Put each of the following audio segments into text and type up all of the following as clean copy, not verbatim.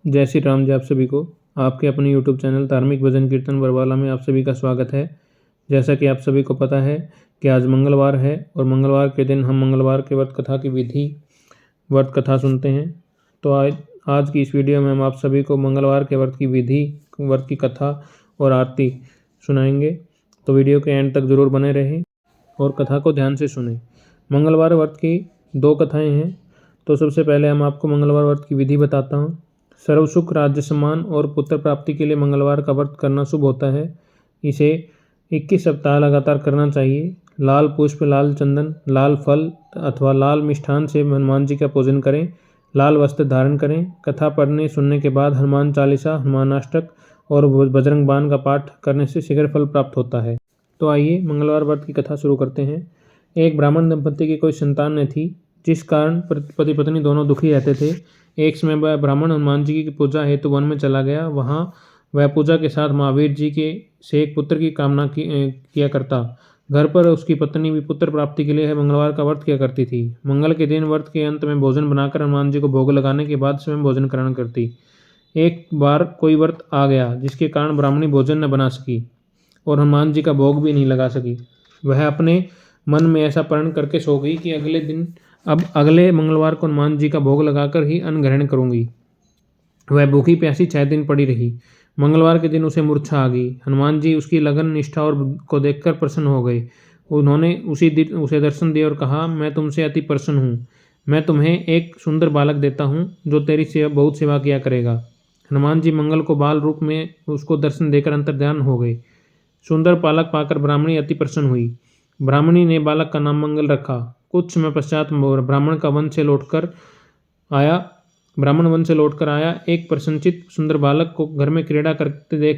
जय श्री राम जी। आप सभी को आपके अपने YouTube चैनल धार्मिक भजन कीर्तन बरवाला में आप सभी का स्वागत है। जैसा कि आप सभी को पता है कि आज मंगलवार है और मंगलवार के दिन हम मंगलवार के व्रत कथा की विधि व्रत कथा सुनते हैं। तो आज की इस वीडियो में हम आप सभी को मंगलवार के व्रत की विधि, व्रत की कथा और आरती सुनाएंगे। तो वीडियो के एंड तक जरूर बने रहें और कथा को ध्यान से सुनें। मंगलवार व्रत की 2 कथाएं हैं। तो सबसे पहले हम आपको मंगलवार व्रत की विधि बताता हूँ। सर्व सुख, राज्य सम्मान और पुत्र प्राप्ति के लिए मंगलवार का व्रत करना शुभ होता है। इसे 21 सप्ताह लगातार करना चाहिए। लाल पुष्प, लाल चंदन, लाल फल अथवा लाल मिष्ठान से हनुमान जी का पूजन करें। लाल वस्त्र धारण करें। कथा पढ़ने सुनने के बाद हनुमान चालीसा, हनुमानाष्टक और बजरंग बाण का पाठ करने से शीघ्र फल प्राप्त होता है। तो आइए मंगलवार व्रत की कथा शुरू करते हैं। एक ब्राह्मण दंपति की कोई संतान न थी, जिस कारण पति पत्नी दोनों दुखी रहते थे। एक समय वह ब्राह्मण हनुमान जी की पूजा हेतु वन में चला गया। वहाँ वह पूजा के साथ महावीर जी के से एक पुत्र की कामना किया करता। घर पर उसकी पत्नी भी पुत्र प्राप्ति के लिए मंगलवार का व्रत किया करती थी। मंगल के दिन व्रत के अंत में भोजन बनाकर हनुमान जी को भोग लगाने के बाद स्वयं भोजन ग्रहण करती। एक बार कोई व्रत आ गया जिसके कारण ब्राह्मणी भोजन न बना सकी और हनुमान जी का भोग भी नहीं लगा सकी। वह अपने मन में ऐसा प्रण करके सो गई कि अगले मंगलवार को हनुमान जी का भोग लगाकर ही अन्न ग्रहण करूंगी। वह भूखी प्यासी 6 दिन पड़ी रही। मंगलवार के दिन उसे मूर्छा आ गई। हनुमान जी उसकी लगन, निष्ठा और को देखकर प्रसन्न हो गए। उन्होंने उसी दिन उसे दर्शन दिए और कहा, मैं तुमसे अति प्रसन्न हूँ। मैं तुम्हें एक सुंदर बालक देता हूँ जो तेरी बहुत सेवा किया करेगा। हनुमान जी मंगल को बाल रूप में उसको दर्शन देकर अंतर्ध्यान हो गए। सुंदर बालक पाकर ब्राह्मणी अति प्रसन्न हुई। ब्राह्मणी ने बालक का नाम मंगल रखा। कुछ समय पश्चात ब्राह्मण वन से लौटकर आया एक प्रसन्नचित सुंदर बालक को घर में क्रीड़ा करते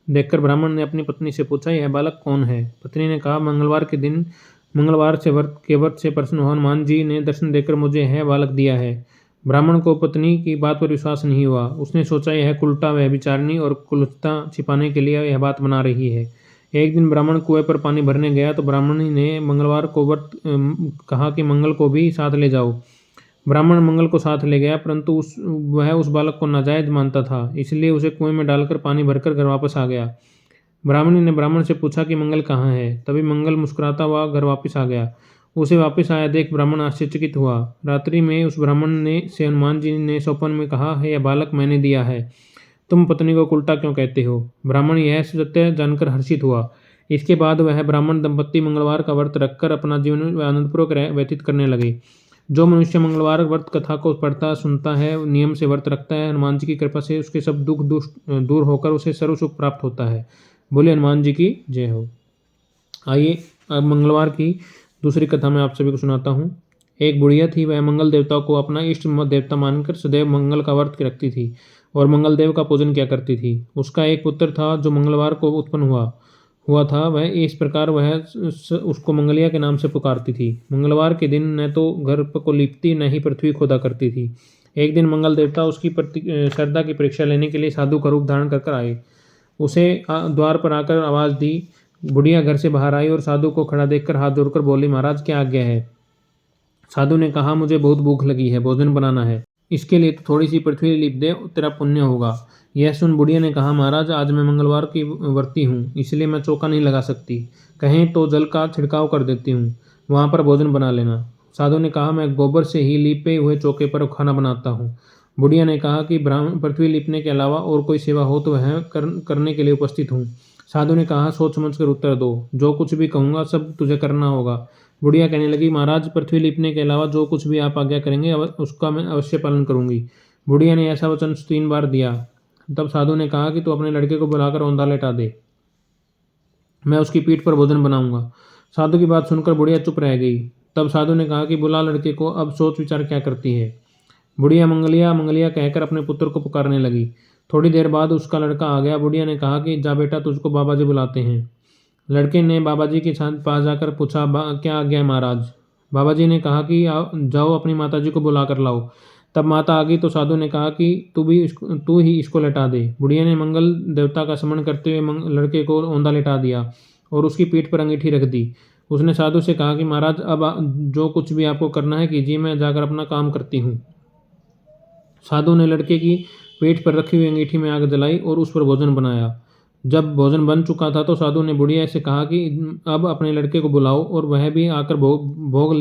देखकर ब्राह्मण ने अपनी पत्नी से पूछा, यह बालक कौन है? पत्नी ने कहा, मंगलवार से व्रत से प्रसन्न हनुमान जी ने दर्शन देकर मुझे यह बालक दिया है। ब्राह्मण को पत्नी की बात पर विश्वास नहीं हुआ। उसने सोचा, यह कुलटा व्यभिचारिणी और कुलता छिपाने के लिए यह बात बना रही है। एक दिन ब्राह्मण कुएं पर पानी भरने गया तो ब्राह्मणी ने मंगलवार को कहा कि मंगल को भी साथ ले जाओ। ब्राह्मण मंगल को साथ ले गया, परंतु वह उस बालक को नाजायज मानता था, इसलिए उसे कुएं में डालकर पानी भरकर घर वापस आ गया। ब्राह्मणी ने ब्राह्मण से पूछा कि मंगल कहाँ है? तभी मंगल मुस्कुराता हुआ घर वापस आ गया। उसे वापस आया देख ब्राह्मण आश्चर्यचकित हुआ। रात्रि में उस ब्राह्मण ने से हनुमान जी ने स्वप्न में कहा, है यह बालक मैंने दिया है, तुम पत्नी को उल्टा क्यों कहते हो? ब्राह्मण यह सत्य जानकर हर्षित हुआ। इसके बाद वह ब्राह्मण दंपत्ति मंगलवार का व्रत रखकर अपना जीवन आनंदपूर्वक व्यतीत करने लगे। जो मनुष्य मंगलवार व्रत कथा को पढ़ता सुनता है, नियम से व्रत रखता है, हनुमान जी की कृपा से उसके सब दुख दूर होकर उसे सर्व सुख प्राप्त होता है। बोले हनुमान जी की जय हो। आइए अब मंगलवार की दूसरी कथा मैं आप सभी को सुनाता हूँ। एक बुढ़िया थी। वह मंगल देवता को अपना इष्ट देवता मानकर सदैव मंगल का व्रत रखती थी और मंगल देव का पूजन किया करती थी। उसका एक पुत्र था जो मंगलवार को उत्पन्न हुआ था। वह इस प्रकार वह उसको मंगलिया के नाम से पुकारती थी। मंगलवार के दिन न तो घर को लिपती न ही पृथ्वी खोदा करती थी। एक दिन मंगल देवता उसकी श्रद्धा की परीक्षा लेने के लिए साधु का रूप धारण कर आए। उसे द्वार पर आकर आवाज़ दी। बुढ़िया घर से बाहर आई और साधु को खड़ा देखकर हाथ जोड़कर बोली, महाराज क्या आज्ञा है? साधु ने कहा, मुझे बहुत भूख लगी है, भोजन बनाना है। इसके लिए तो थोड़ी सी पृथ्वी लिप दे, तेरा पुण्य होगा। यह सुन बुढ़िया ने कहा, महाराज आज मैं मंगलवार की व्रती हूँ, इसलिए मैं चौका नहीं लगा सकती। कहें तो जल का छिड़काव कर देती हूँ, वहाँ पर भोजन बना लेना। साधु ने कहा, मैं गोबर से ही लीपे हुए चौके पर खाना बनाता हूँ। बुढ़िया ने कहा कि पृथ्वी लिपने के अलावा और कोई सेवा हो तो वह करने के लिए उपस्थित हूँ। साधु ने कहा, सोच समझ कर उत्तर दो, जो कुछ भी कहूँगा सब तुझे करना होगा। बुढ़िया कहने लगी, महाराज पृथ्वी लिपने के अलावा जो कुछ भी आप आज्ञा करेंगे उसका मैं अवश्य पालन करूंगी। बुढ़िया ने ऐसा वचन 3 बार दिया। तब साधु ने कहा कि तू अपने लड़के को बुलाकर औंधा लेटा दे, मैं उसकी पीठ पर भोजन बनाऊंगा। साधु की बात सुनकर बुढ़िया चुप रह गई। तब साधु ने कहा कि बुला लड़के को, अब सोच विचार क्या करती है। बुढ़िया मंगलिया मंगलिया कहकर अपने पुत्र को पुकारने लगी। थोड़ी देर बाद उसका लड़का आ गया। बुढ़िया ने कहा कि जा बेटा, तुझको बाबा जी बुलाते हैं। लड़के ने बाबा जी के पास जाकर पूछा, क्या आज्ञा है महाराज? बाबा जी ने कहा कि जाओ अपनी माता जी को बुला कर लाओ। तब माता आ गई तो साधु ने कहा कि तू ही इसको लेटा दे। बुढ़िया ने मंगल देवता का स्मरण करते हुए लड़के को औंधा लेटा दिया और उसकी पीठ पर अंगीठी रख दी। उसने साधु से कहा कि महाराज अब जो कुछ भी आपको करना है कीजिए, मैं जाकर अपना काम करती हूँ। साधु ने लड़के की पेट पर रखी हुई अंगीठी में आग जलाई और उस पर भोजन बनाया। जब भोजन बन चुका था तो साधु ने बुढ़िया से कहा कि अब अपने लड़के को बुलाओ और वह भी आकर भोग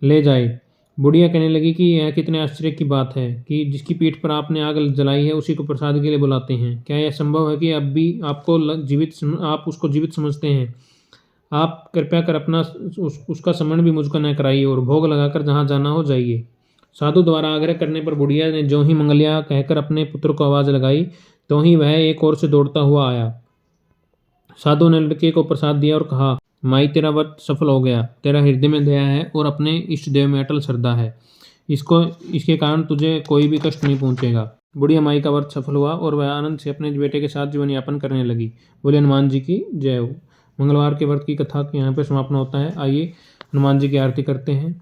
ले जाए। बुढ़िया कहने लगी कि यह कितने आश्चर्य की बात है कि जिसकी पीठ पर आपने आग जलाई है उसी को प्रसाद के लिए बुलाते हैं। क्या यह संभव है कि अब भी आप उसको जीवित समझते हैं? आप कृपया कर अपना उसका स्मरण भी मुझको न कराइए और भोग लगाकर जहाँ जाना हो जाइए। साधु द्वारा आग्रह करने पर बुढ़िया ने जो ही मंगलिया कहकर अपने पुत्र को आवाज़ लगाई तो ही वह एक ओर से दौड़ता हुआ आया। साधु ने लड़के को प्रसाद दिया और कहा, माई तेरा व्रत सफल हो गया। तेरा हृदय में दया है और अपने इष्ट देव में अटल श्रद्धा है। इसके कारण तुझे कोई भी कष्ट नहीं पहुंचेगा। बुढ़िया माई का व्रत सफल हुआ और वह आनंद से अपने बेटे के साथ जीवन यापन करने लगी। बोले हनुमान जी की जय हो। मंगलवार के व्रत की कथा यहाँ पे समापन होता है। आइए हनुमान जी की आरती करते हैं।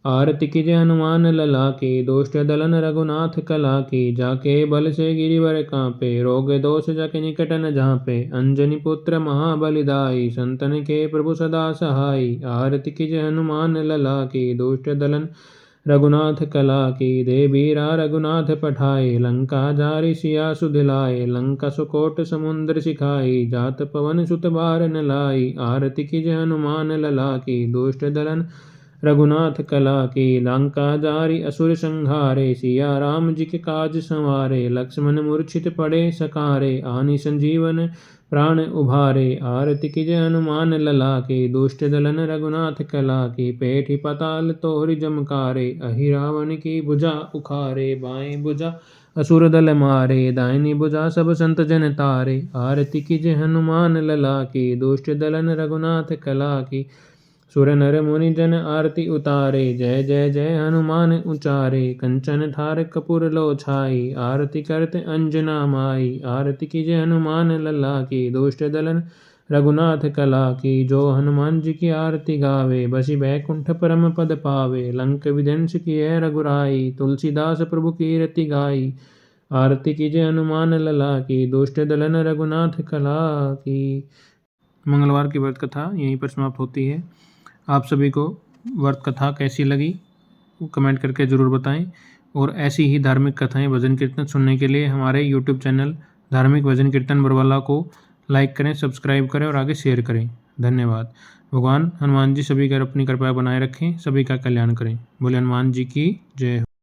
आरती की जय हनुमान लला की, दुष्ट दलन रघुनाथ कला की, जाके बल से गिरिवर कांपे, रोग दोष जाके निकट न झांपे, अंजनी पुत्र महाबलिदाई, संतन के प्रभु सदा सहाई। आरती की जय हनुमान लला की, दुष्ट दलन रघुनाथ कला की, दे बीरा रघुनाथ पठाए, लंका जारी सिया सुधिलाए, लंका सुकोट समुद्र सिखाई, जात पवन सुत बार न लाई। आरती की जय हनुमान लला की, दुष्ट दलन रघुनाथ कला की, लंका जारी असुर संहारे, सिया राम जी के काज संवारे, लक्ष्मण मूर्छित पड़े सकारे, आनि संजीवन प्राण उभारे। आरती की जय हनुमान लला की, दुष्ट दलन रघुनाथ कला की, पेठी पताल तोहरी जमकारे, अहि रावण की भुजा उखारे, बाएं भुजा असुर दल मारे, दाहिनी भुजा सब संत जन तारे। आरती की जय हनुमान लला की, दुष्ट दलन रघुनाथ कला की, सुर नर मुनि जन आरती उतारे, जय जय जय हनुमान उचारे, कंचन थार कपूर लो छाई, आरती करते अंजना माई। आरती की जय हनुमान लला की, दुष्ट दलन रघुनाथ कला की, जो हनुमान जी की आरती गावे, बसी बैकुंठ परम पद पावे, लंक विध्वंस किए रघुराई, तुलसीदास प्रभु कीरति गाई। आरती की जय हनुमान लला की, दुष्ट दलन रघुनाथ कला की। मंगलवार की व्रत कथा यहीं पर समाप्त होती है। आप सभी को व्रत कथा कैसी लगी कमेंट करके ज़रूर बताएं और ऐसी ही धार्मिक कथाएं भजन कीर्तन सुनने के लिए हमारे YouTube चैनल धार्मिक भजन कीर्तन बरवाला को लाइक करें, सब्सक्राइब करें और आगे शेयर करें। धन्यवाद। भगवान हनुमान जी सभी का अपनी कृपा बनाए रखें, सभी का कल्याण करें। बोले हनुमान जी की जय हो।